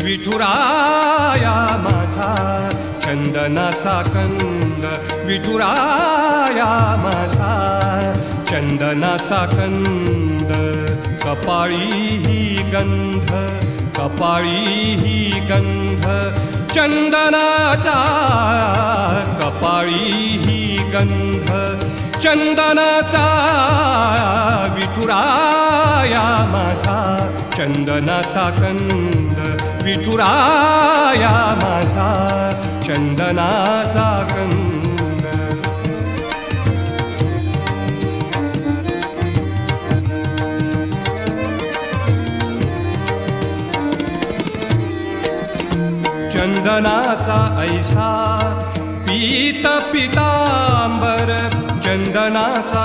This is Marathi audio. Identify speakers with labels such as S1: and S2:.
S1: विठुराया माझा चंदनाचा कंद, विठुराया माझा चंदनाचा कंद. कपाळी ही गंध, कपाळी ही गंध चंदनाचा, कपाळी ही गंध चंदनाचा. विठुराया माझा चंदनाचा कंद, विठुराया माझा चंदनाचा कंद. चंदनाचा ऐसा पीत पितांबर, चंदनाचा